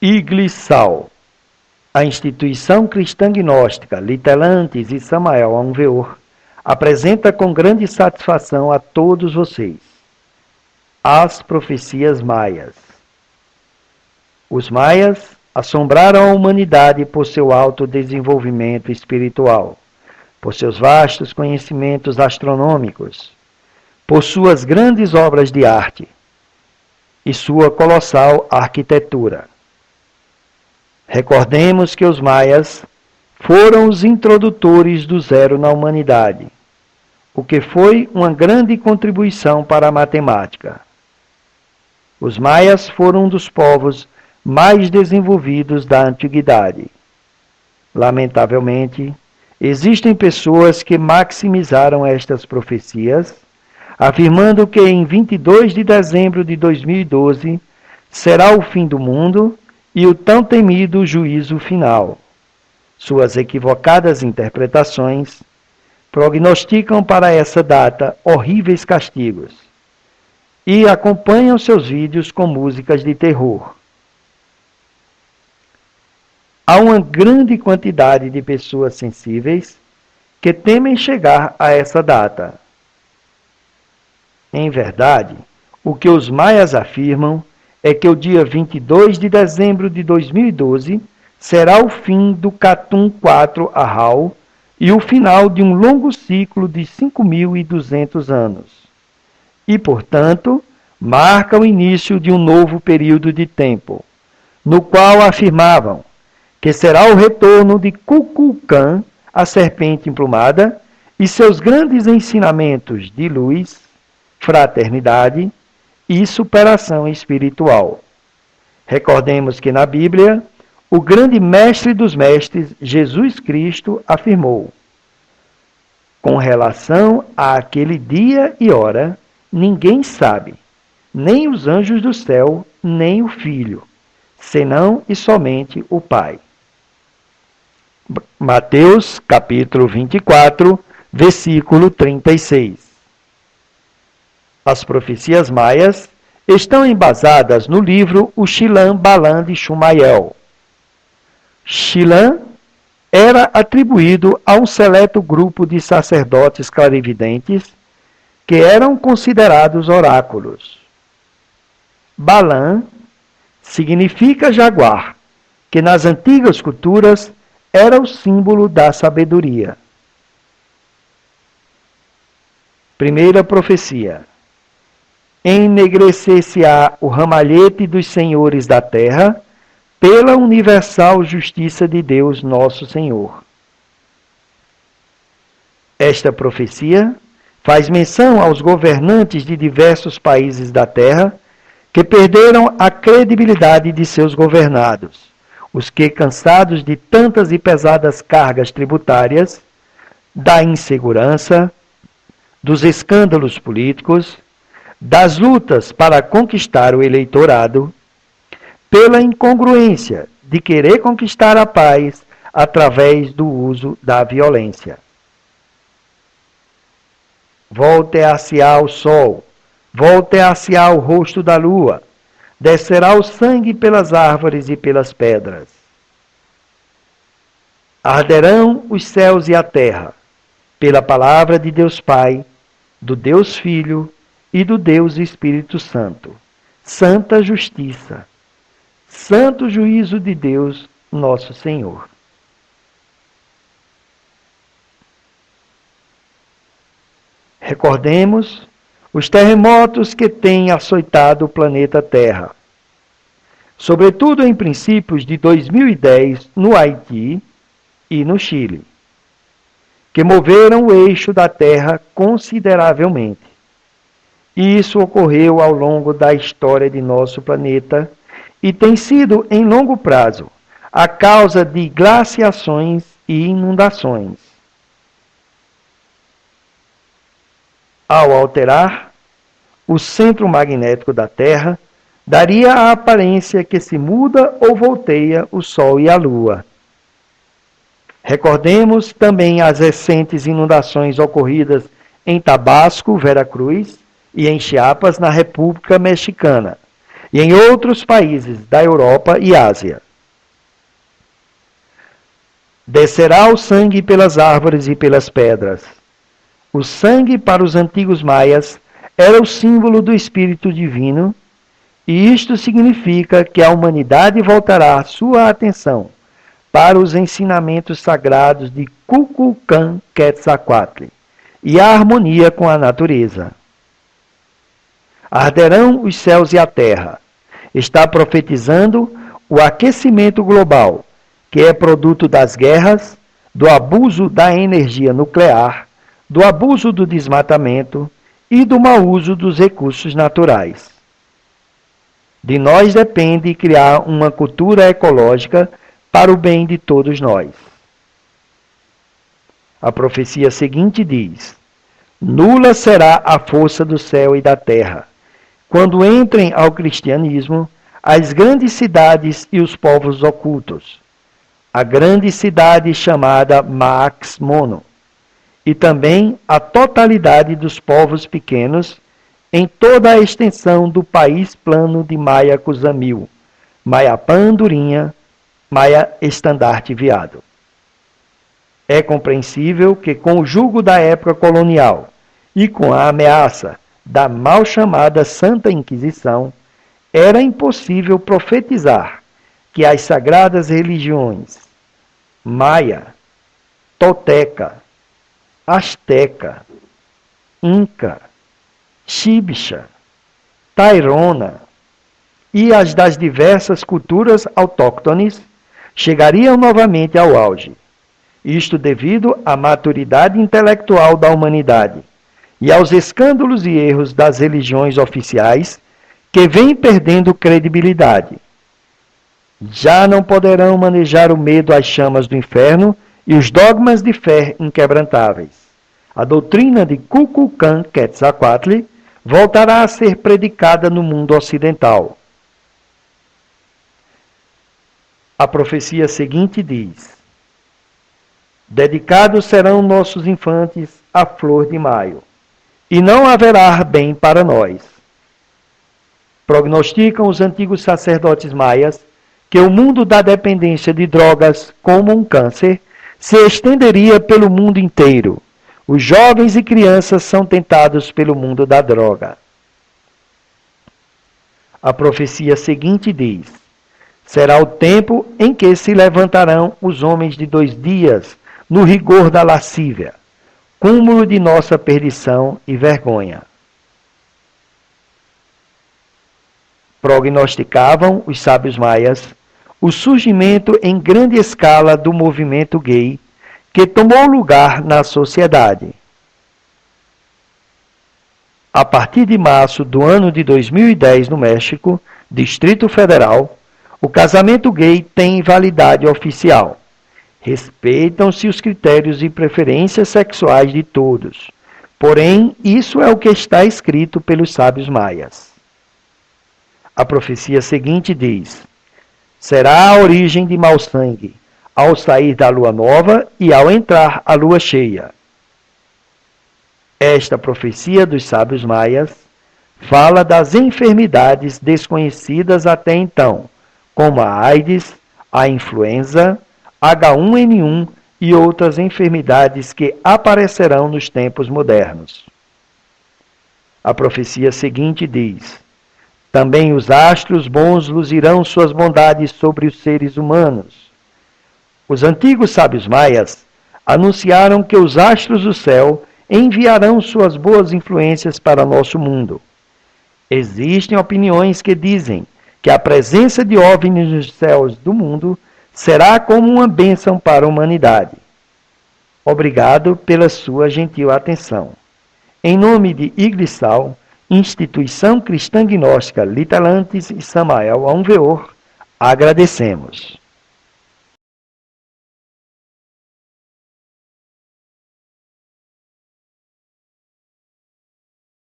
Iglissal, a instituição cristã gnóstica Litelantes e Samael Aunveor, apresenta com grande satisfação a todos vocês as profecias maias. Os maias assombraram a humanidade por seu alto desenvolvimento espiritual, por seus vastos conhecimentos astronômicos, por suas grandes obras de arte e sua colossal arquitetura. Recordemos que os maias foram os introdutores do zero na humanidade, o que foi uma grande contribuição para a matemática. Os maias foram um dos povos mais desenvolvidos da antiguidade. Lamentavelmente, existem pessoas que maximizaram estas profecias, afirmando que em 22 de dezembro de 2012 será o fim do mundo e o tão temido juízo final. Suas equivocadas interpretações prognosticam para essa data horríveis castigos e acompanham seus vídeos com músicas de terror. Há uma grande quantidade de pessoas sensíveis que temem chegar a essa data. Em verdade, o que os maias afirmam é que o dia 22 de dezembro de 2012 será o fim do Catum 4 Ahau e o final de um longo ciclo de 5.200 anos. E, portanto, marca o início de um novo período de tempo, no qual afirmavam que será o retorno de Kukulkan, a serpente emplumada, e seus grandes ensinamentos de luz, fraternidade e superação espiritual. Recordemos que na Bíblia, o grande mestre dos mestres, Jesus Cristo, afirmou: com relação àquele dia e hora, ninguém sabe, nem os anjos do céu, nem o Filho, senão e somente o Pai. Mateus, capítulo 24, versículo 36. As profecias maias estão embasadas no livro O Shilam Balan de Shumael. Shilam era atribuído a um seleto grupo de sacerdotes clarividentes que eram considerados oráculos. Balan significa jaguar, que nas antigas culturas era o símbolo da sabedoria. Primeira profecia: ennegrecer-se-á o ramalhete dos senhores da terra pela universal justiça de Deus nosso Senhor. Esta profecia faz menção aos governantes de diversos países da terra que perderam a credibilidade de seus governados, os que, cansados de tantas e pesadas cargas tributárias, da insegurança, dos escândalos políticos, das lutas para conquistar o eleitorado, pela incongruência de querer conquistar a paz através do uso da violência. Voltear-se-á o sol, voltear-se-á o rosto da lua, descerá o sangue pelas árvores e pelas pedras. Arderão os céus e a terra, pela palavra de Deus Pai, do Deus Filho e do Deus Espírito Santo. Santa justiça, santo juízo de Deus, nosso Senhor. Recordemos os terremotos que têm açoitado o planeta Terra, sobretudo em princípios de 2010 no Haiti e no Chile, que moveram o eixo da Terra consideravelmente. E isso ocorreu ao longo da história de nosso planeta e tem sido, em longo prazo, a causa de glaciações e inundações. Ao alterar o centro magnético da Terra, daria a aparência que se muda ou volteia o Sol e a Lua. Recordemos também as recentes inundações ocorridas em Tabasco, Veracruz e em Chiapas, na República Mexicana, e em outros países da Europa e Ásia. Descerá o sangue pelas árvores e pelas pedras. O sangue para os antigos maias era o símbolo do Espírito Divino, e isto significa que a humanidade voltará sua atenção para os ensinamentos sagrados de Kukulkan Quetzalcoatl e a harmonia com a natureza. Arderão os céus e a terra. Está profetizando o aquecimento global, que é produto das guerras, do abuso da energia nuclear, do abuso do desmatamento e do mau uso dos recursos naturais. De nós depende criar uma cultura ecológica para o bem de todos nós. A profecia seguinte diz: nula será a força do céu e da terra, quando entrem ao cristianismo as grandes cidades e os povos ocultos, a grande cidade chamada Max Mono, e também a totalidade dos povos pequenos em toda a extensão do país plano de Maia Cuzamil, Maia Pandurinha, Maia Estandarte Viado. É compreensível que com o jugo da época colonial e com a ameaça da mal chamada Santa Inquisição, era impossível profetizar que as sagradas religiões Maia, Tolteca, Asteca, Inca, Xibixa, Tairona e as das diversas culturas autóctones chegariam novamente ao auge. Isto devido à maturidade intelectual da humanidade e aos escândalos e erros das religiões oficiais que vêm perdendo credibilidade. Já não poderão manejar o medo às chamas do inferno e os dogmas de fé inquebrantáveis. A doutrina de Kukulkan Quetzalcoatl voltará a ser predicada no mundo ocidental. A profecia seguinte diz: dedicados serão nossos infantes à flor de maio, e não haverá bem para nós. Prognosticam os antigos sacerdotes maias que o mundo da dependência de drogas, como um câncer, se estenderia pelo mundo inteiro. Os jovens e crianças são tentados pelo mundo da droga. A profecia seguinte diz: será o tempo em que se levantarão os homens de 2 dias no rigor da lascívia, cúmulo de nossa perdição e vergonha. Prognosticavam os sábios maias o surgimento em grande escala do movimento gay que tomou lugar na sociedade. A partir de março do ano de 2010, no México, Distrito Federal, o casamento gay tem validade oficial. Respeitam-se os critérios e preferências sexuais de todos. Porém, isso é o que está escrito pelos sábios maias. A profecia seguinte diz: será a origem de mau sangue, ao sair da lua nova e ao entrar a lua cheia. Esta profecia dos sábios maias fala das enfermidades desconhecidas até então, como a AIDS, a influenza, H1N1 e outras enfermidades que aparecerão nos tempos modernos. A profecia seguinte diz: também os astros bons luzirão suas bondades sobre os seres humanos. Os antigos sábios maias anunciaram que os astros do céu enviarão suas boas influências para nosso mundo. Existem opiniões que dizem que a presença de OVNIs nos céus do mundo será como uma bênção para a humanidade. Obrigado pela sua gentil atenção. Em nome de Iglesal, Instituição Cristã Gnóstica Litelantes e Samael Aunveor, agradecemos.